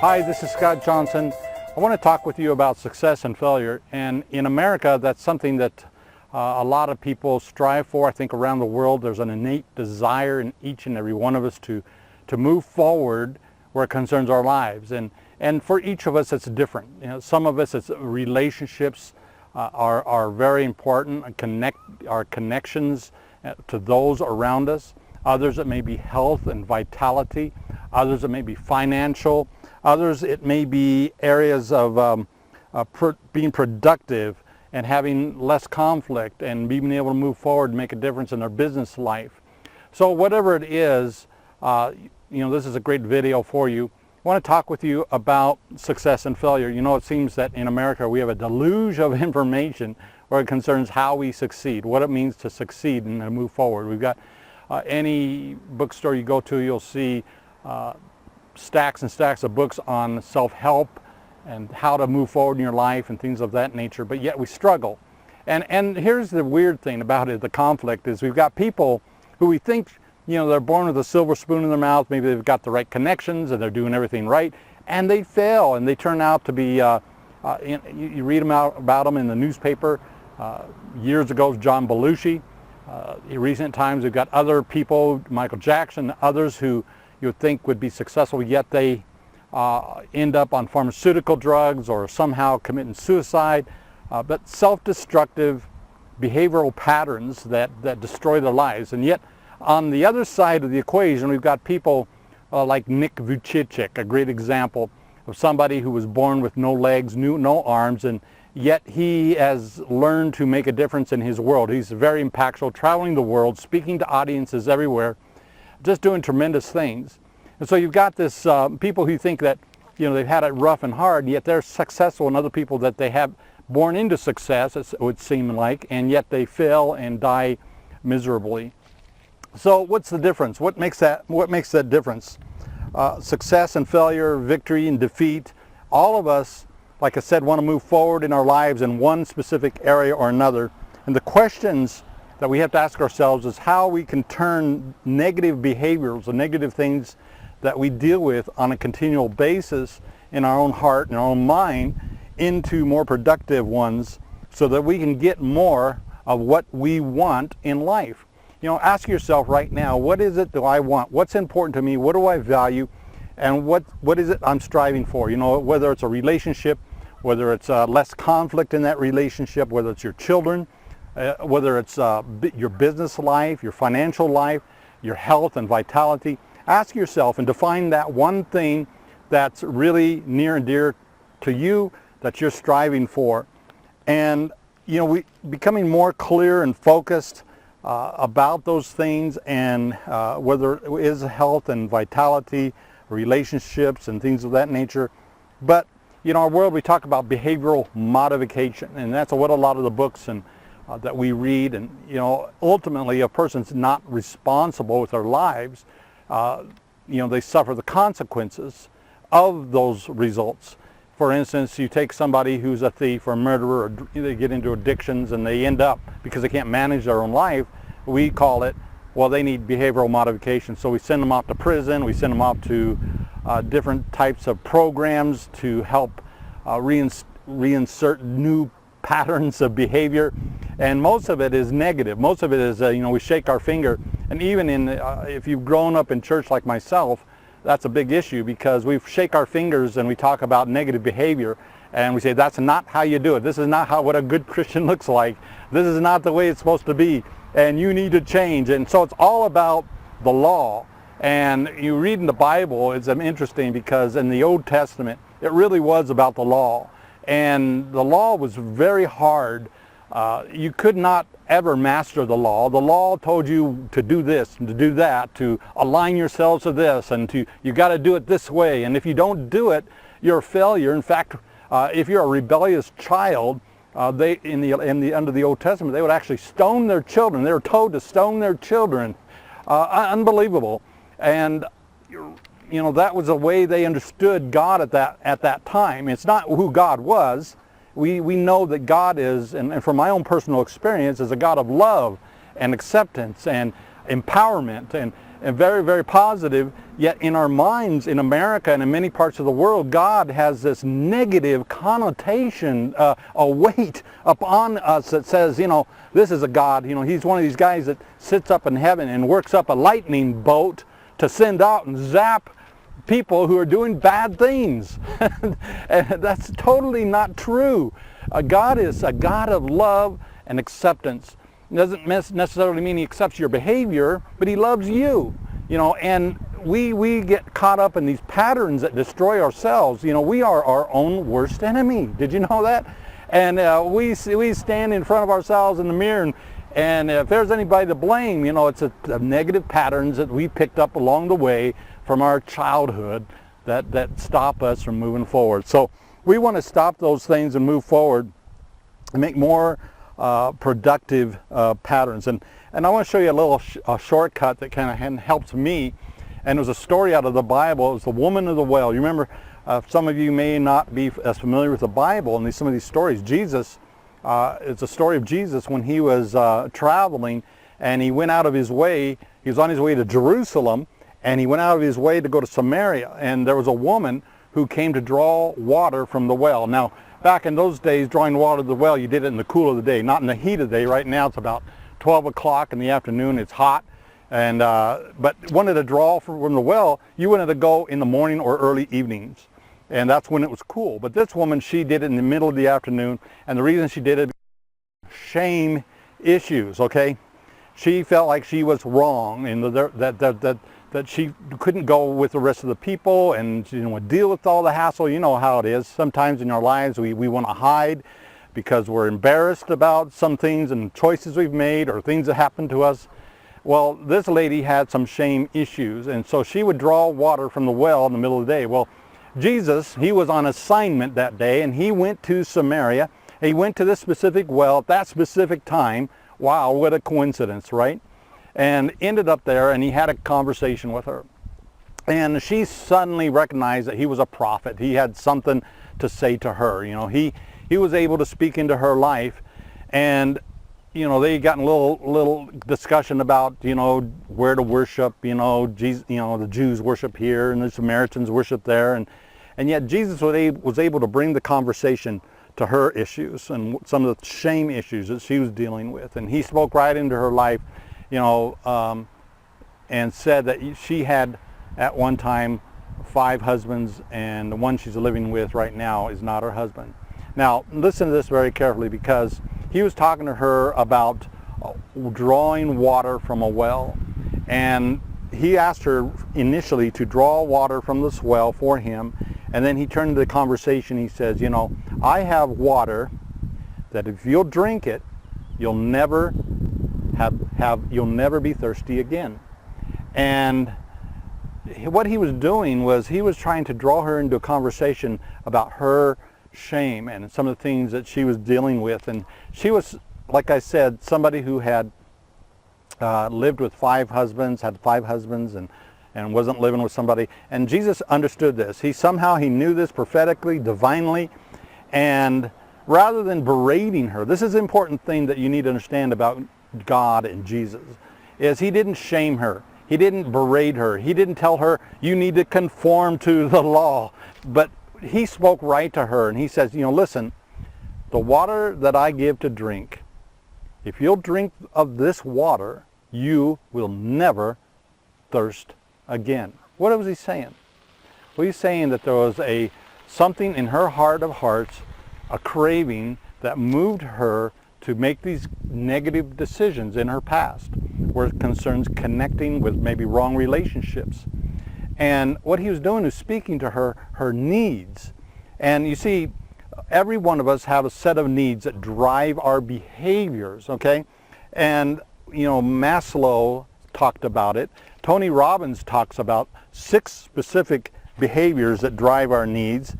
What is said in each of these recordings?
Hi, this is Scott Johnson. I want to talk with you about success and failure. And in America, that's something that a lot of people strive for. I think around the world there's an innate desire in each and every one of us to move forward where it concerns our lives. And for each of us it's different. You know, some of us, it's relationships are very important, our connections to those around us. Others it may be health and vitality. Others it may be financial. Others it may be areas of being productive and having less conflict and being able to move forward and make a difference in their business life. So whatever it is, this is a great video for you. I want to talk with you about success and failure. You know, it seems that in America we have a deluge of information where it concerns how we succeed, what it means to succeed and to move forward. We've got any bookstore you go to, you'll see stacks and stacks of books on self-help and how to move forward in your life and things of that nature, but yet we struggle. And here's the weird thing about it, the conflict, is we've got people who we think, they're born with a silver spoon in their mouth, maybe they've got the right connections and they're doing everything right, and they fail and they turn out to be, you read about them in the newspaper. Years ago, John Belushi. In recent times, we've got other people, Michael Jackson, others who you would think would be successful, yet they end up on pharmaceutical drugs or somehow committing suicide, but self-destructive behavioral patterns that destroy their lives. And yet on the other side of the equation, we've got people like Nick Vujicic, a great example of somebody who was born with no legs, no arms, and yet he has learned to make a difference in his world. He's very impactful, traveling the world, speaking to audiences everywhere, just doing tremendous things. And so you've got this people who think that they've had it rough and hard, yet they're successful, and other people that they have born into success, it would seem like, and yet they fail and die miserably. So what's the difference? What makes that difference? Success and failure, victory and defeat. All of us, like I said, want to move forward in our lives in one specific area or another. And the questions that we have to ask ourselves is how we can turn negative behaviors or negative things that we deal with on a continual basis in our own heart and our own mind into more productive ones so that we can get more of what we want in life. Ask yourself right now, what is it that I want? What's important to me? What do I value? And what is it I'm striving for? Whether it's a relationship, whether it's less conflict in that relationship, whether it's your children, whether it's your business life, your financial life, your health and vitality. Ask yourself and define that one thing that's really near and dear to you that you're striving for. And we becoming more clear and focused about those things, and whether it is health and vitality, relationships and things of that nature. But in our world we talk about behavioral modification, and that's what a lot of the books and that we read, and ultimately a person's not responsible with their lives. They suffer the consequences of those results. For instance, you take somebody who's a thief or a murderer, or they get into addictions and they end up, because they can't manage their own life, we call it, well, they need behavioral modification. So we send them off to prison, we send them off to different types of programs to help reinsert new patterns of behavior. And most of it is negative. Most of it is, we shake our finger. And even if you've grown up in church like myself, that's a big issue, because we shake our fingers and we talk about negative behavior and we say that's not how you do it. This is not what a good Christian looks like. This is not the way it's supposed to be, and you need to change. And so it's all about the law. And you read in the Bible, it's interesting, because in the Old Testament it really was about the law, and the law was very hard. You could not ever master the law. The law told you to do this and to do that, to align yourselves to this, and you got to do it this way. And if you don't do it, you're a failure. In fact, if you're a rebellious child, under the Old Testament, they would actually stone their children. They were told to stone their children. Unbelievable. And that was the way they understood God at that time. It's not who God was. We know that God is, and from my own personal experience, is a God of love and acceptance and empowerment and very, very positive. Yet in our minds in America and in many parts of the world, God has this negative connotation, a weight upon us that says, you know, this is a God. You know, he's one of these guys that sits up in heaven and works up a lightning bolt to send out and zap people who are doing bad things. And that's totally not true. God is a God of love and acceptance. It doesn't necessarily mean he accepts your behavior, but he loves you. You know, and we get caught up in these patterns that destroy ourselves. You know, we are our own worst enemy. Did you know that? And we stand in front of ourselves in the mirror, and if there's anybody to blame, you know, it's the negative patterns that we picked up along the way from our childhood that stop us from moving forward. So we want to stop those things and move forward and make more productive patterns. And I want to show you a little shortcut that kind of helps me. And it was a story out of the Bible. It was the woman of the well. You remember, some of you may not be as familiar with the Bible and some of these stories. Jesus, it's a story of Jesus when he was traveling, and he went out of his way. He was on his way to Jerusalem, and he went out of his way to go to Samaria. And there was a woman who came to draw water from the well. Now, back in those days, drawing water to the well, you did it in the cool of the day, not in the heat of the day. Right now, it's about 12 o'clock in the afternoon. It's hot. And but wanted to draw from the well, you wanted to go in the morning or early evenings. And that's when it was cool. But this woman, she did it in the middle of the afternoon. And the reason she did it, shame issues, okay? She felt like she was wrong, and that she couldn't go with the rest of the people and, you know, deal with all the hassle. You know how it is. Sometimes in our lives we want to hide because we're embarrassed about some things and choices we've made or things that happened to us. Well, this lady had some shame issues, and so she would draw water from the well in the middle of the day. Well, Jesus, he was on assignment that day, and he went to Samaria. He went to this specific well at that specific time. Wow, what a coincidence, right? And ended up there, and he had a conversation with her. And she suddenly recognized that he was a prophet. He had something to say to her. You know, he was able to speak into her life, and you know, they got in a little discussion about, you know, where to worship. You know, Jesus, you know, the Jews worship here and the Samaritans worship there, and yet Jesus was able to bring the conversation to her issues and some of the shame issues that she was dealing with, and he spoke right into her life, you know, and said that she had at one time 5 husbands, and the one she's living with right now is not her husband. Now, listen to this very carefully, because he was talking to her about drawing water from a well. And he asked her initially to draw water from this well for him. And then he turned the conversation. He says, you know, I have water that if you'll drink it, you'll never you'll never be thirsty again. And what he was doing was he was trying to draw her into a conversation about her shame and some of the things that she was dealing with. And she was, like I said, somebody who had lived with 5 husbands, had 5 husbands, and wasn't living with somebody. And Jesus understood this. He knew this prophetically, divinely, and rather than berating her, this is the important thing that you need to understand about God and Jesus, is he didn't shame her. He didn't berate her. He didn't tell her, you need to conform to the law. But he spoke right to her, and he says, you know, listen, the water that I give to drink, if you'll drink of this water, you will never thirst again. What was he saying? Well, he's saying that there was something in her heart of hearts, a craving that moved her to make these negative decisions in her past, where it concerns connecting with maybe wrong relationships. And what he was doing is speaking to her needs. And you see, every one of us have a set of needs that drive our behaviors, okay? And, you know, Maslow talked about it. Tony Robbins talks about 6 specific behaviors that drive our needs.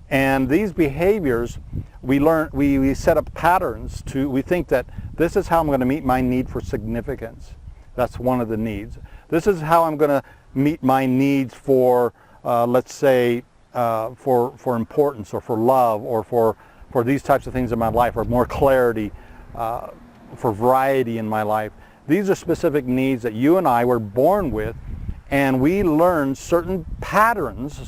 And these behaviors, we set up patterns we think that this is how I'm going to meet my need for significance. That's one of the needs. This is how I'm going to meet my needs for, let's say, for importance or for love or for these types of things in my life, or more clarity, for variety in my life. These are specific needs that you and I were born with, and we learn certain patterns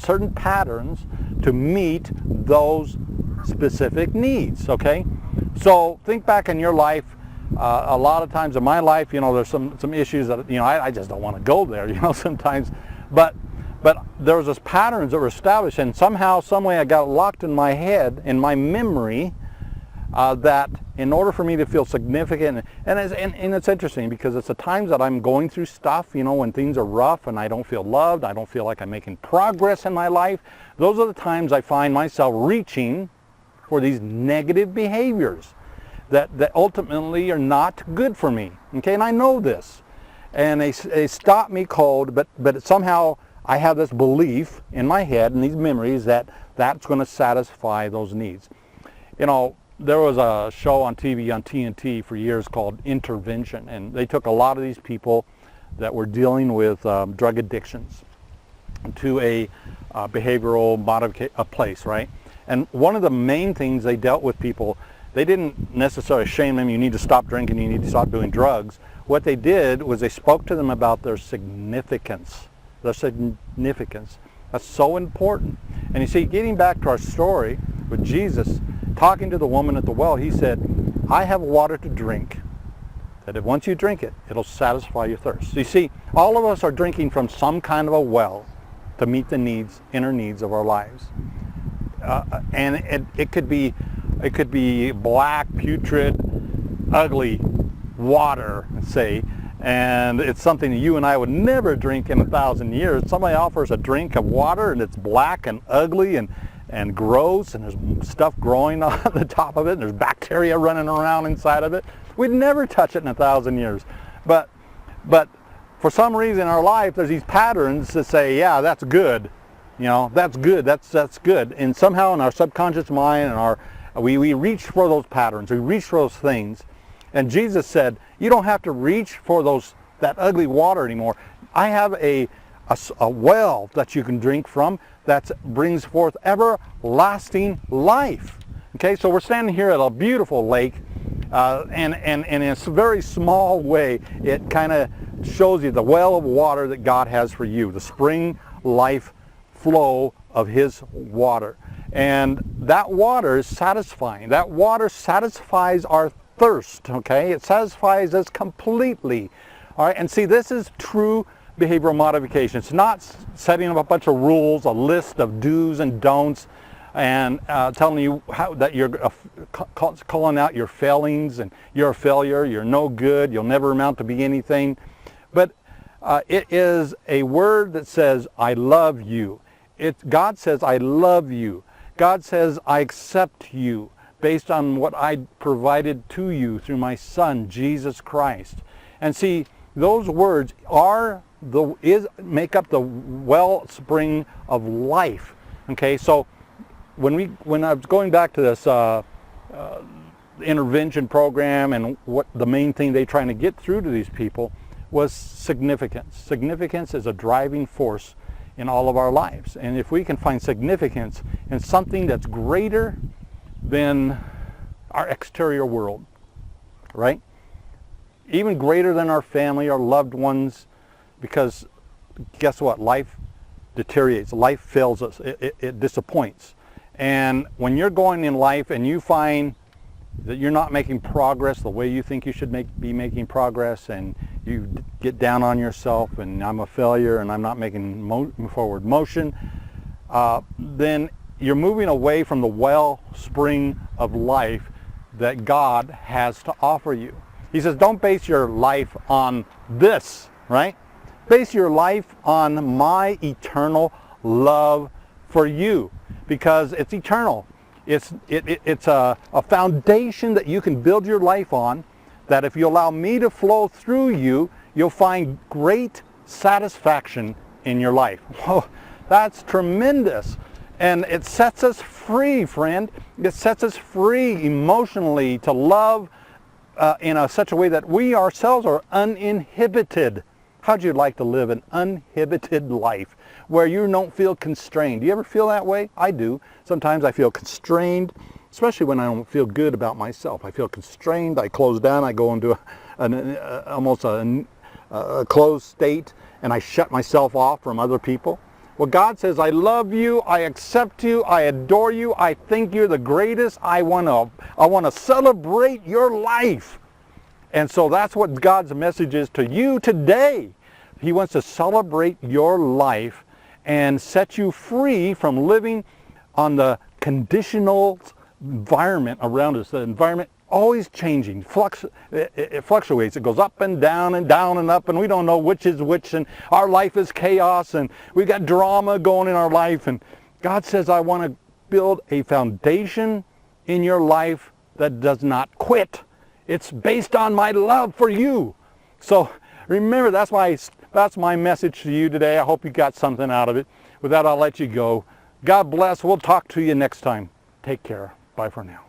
to meet those specific needs, okay? So think back in your life. A lot of times in my life, there's some issues that, I just don't want to go there, sometimes. But there was this patterns that were established, and somehow, some way I got locked in my head, in my memory, that in order for me to feel significant, and it's interesting because it's the times that I'm going through stuff, when things are rough and I don't feel loved, I don't feel like I'm making progress in my life, those are the times I find myself reaching for these negative behaviors that ultimately are not good for me, okay, and I know this, and they stop me cold, but somehow I have this belief in my head and these memories that that's going to satisfy those needs. There was a show on TV, on TNT for years called Intervention, and they took a lot of these people that were dealing with drug addictions to a behavioral place, right? And one of the main things they dealt with people, they didn't necessarily shame them, you need to stop drinking, you need to stop doing drugs. What they did was they spoke to them about their significance. That's so important. And you see, getting back to our story with Jesus, talking to the woman at the well, he said, I have water to drink, that if once you drink it, it'll satisfy your thirst. So you see, all of us are drinking from some kind of a well to meet the needs, inner needs of our lives. And it could be black, putrid, ugly water, say, and it's something that you and I would never drink in 1,000 years. Somebody offers a drink of water and it's black and ugly and gross, and there's stuff growing on the top of it, and there's bacteria running around inside of it. We'd never touch it in 1,000 years. But for some reason in our life, there's these patterns that say, yeah, that's good. That's good, that's good. And somehow in our subconscious mind, and we reach for those patterns, we reach for those things. And Jesus said, you don't have to reach for that ugly water anymore. I have a well that you can drink from that brings forth everlasting life. Okay, so we're standing here at a beautiful lake, and in a very small way, it kind of shows you the well of water that God has for you, the spring life flow of His water. And that water is satisfying. That water satisfies our thirst, okay? It satisfies us completely. All right, and see, this is true behavioral modification. It's not setting up a bunch of rules, a list of do's and don'ts, and telling you that you're calling out your failings and you're a failure, you're no good, you'll never amount to be anything. But it is a word that says, I love you. God says, I love you. God says, I accept you based on what I provided to you through my Son, Jesus Christ. And see, those words make up the wellspring of life. Okay, so when I was going back to this intervention program, and what the main thing they're trying to get through to these people was significance. Significance is a driving force in all of our lives. And if we can find significance in something that's greater than our exterior world, right? Even greater than our family, our loved ones, because guess what? Life deteriorates. Life fails us. It disappoints. And when you're going in life and you find that you're not making progress the way you think you should be making progress, and you get down on yourself, and I'm a failure and I'm not making forward motion, then you're moving away from the wellspring of life that God has to offer you. He says, don't base your life on this, right? Base your life on my eternal love for you, because it's eternal. It's a foundation that you can build your life on, that if you allow me to flow through you, you'll find great satisfaction in your life. Whoa, that's tremendous. And it sets us free, friend. It sets us free emotionally to love in such a way that we ourselves are uninhibited. How'd you like to live an uninhibited life where you don't feel constrained? Do you ever feel that way? I do. Sometimes I feel constrained, especially when I don't feel good about myself. I feel constrained. I close down. I go into almost a closed state, and I shut myself off from other people. Well, God says, I love you, I accept you, I adore you, I think you're the greatest, I want to celebrate your life. And so that's what God's message is to you today. He wants to celebrate your life and set you free from living on the conditional environment around us. The environment always changing, it fluctuates. It goes up and down and up, and we don't know which is which, and our life is chaos, and we got drama going in our life. And God says, I want to build a foundation in your life that does not quit. It's based on my love for you. So remember, that's my message to you today. I hope you got something out of it. With that, I'll let you go. God bless. We'll talk to you next time. Take care. Bye for now.